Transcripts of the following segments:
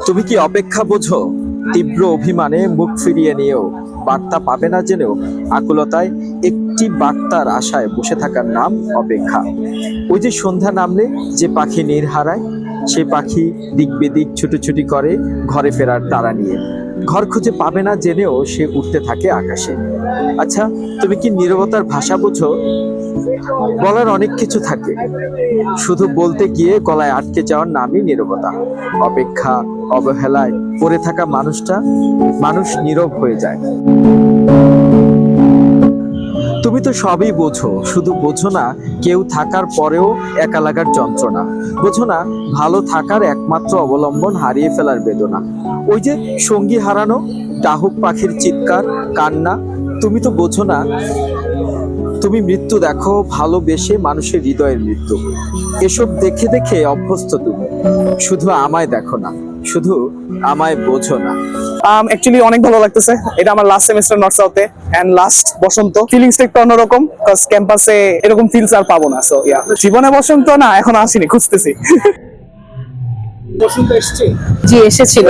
তুমি কি অপেক্ষা বোঝো? তীব্র অভিমানে মুখ ফিরিয়ে নিয়েও বার্তা পাবে না জেনেও আকুলতায় একটি বার্তার আশায় বসে থাকার নাম অপেক্ষা। ওই যে সন্ধ্যা নামলে যে পাখি নীড় হারায়, সে পাখি দিক বেদিক ছুটোছুটি করে ঘরে ফেরার তাড়া নিয়ে। ঘর খুঁজে পাবে না জেনেও সে উঠতে থাকে আকাশে। আচ্ছা, তুমি কি নীরবতার ভাষা বোঝো? বলার অনেক কিছু থাকে, শুধু বলতে গিয়ে গলায় আটকে যাওয়ার নামই নীরবতা। অপেক্ষা, অবহেলায় পড়ে থাকা মানুষ নীরব হয়ে যায়। তুমি তো সবই বোঝো, শুধু বোঝো না কেউ থাকার পরেও একা লাগার যন্ত্রণা। বোঝো না ভালো থাকার একমাত্র অবলম্বন হারিয়ে ফেলার বেদনা। ওই যে সঙ্গী হারানো, ডাহুক পাখির চিৎকার, কান্না। তুমি তো বোঝো না, তুমি মৃত্যু দেখো ভালোবেসে মানুষের হৃদয়ের মৃত্যু। এসব দেখে দেখে অভ্যস্ত তুমি। শুধু আমায় দেখো না, শুধু আমায় বোঝো না। অ্যাকচুয়ালি অনেক ভালো লাগতেছে। এটা আমার লাস্ট সেমিস্টার নর্থ সাউথে এন্ড লাস্ট বসন্ত। ফিলিংসটা একটু অন্যরকম, কজ ক্যাম্পাসে এরকম ফিলস আর পাবো না। সো ইয়া, জীবনে বসন্ত না, এখন আসিনি, খুঁজতেছি। বসন্ত এসছে? জি, এসেছিল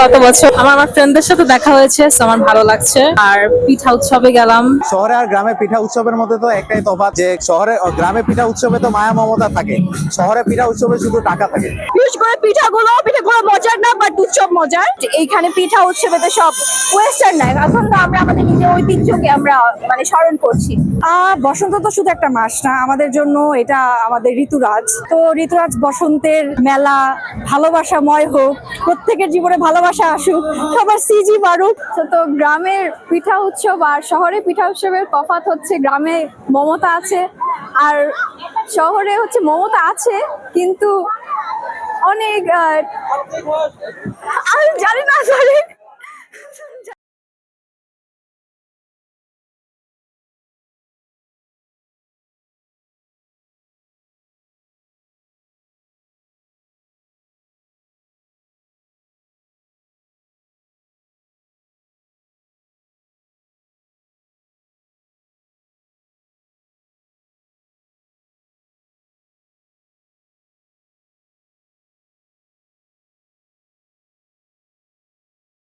গত বছর। আমার ফ্রেন্ডদের সাথে দেখা হয়েছে, so আমার ভালো লাগছে। আর পিঠা উৎসবে গেলাম। শহরে আর গ্রামে পিঠা উৎসবের মধ্যে তো একটাই তফাৎ, যে শহরে গ্রামে পিঠা উৎসবে তো মায়া মমতা থাকে, শহরে পিঠা উৎসবে শুধু টাকা থাকে। বিশেষ করে পিঠাগুলো মজার না, বাট উৎসব মজার। এইখানে পিঠা উৎসবে তো সব ওয়েস্টার্ন না, এখন তো আমরা আমাদের নিজের ঐতিহ্যকে আমরা মানে স্মরণ করছি। বসন্ত তো শুধু একটা মাস না, আমাদের জন্য এটা আমাদের ঋতুরাজ। তো ঋতুরাজ বসন্তের মেলা, ভালোবাসাময় হোক, প্রত্যেকের জীবনে ভালোবাসা আসুক, সবার সিজি বাড়ুক। তো গ্রামের পিঠা উৎসব আর শহরে পিঠা উৎসবের তফাৎ হচ্ছে, গ্রামে মমতা আছে আর শহরে হচ্ছে মমতা আছে কিন্তু অনেক আমি জানি না, সরি।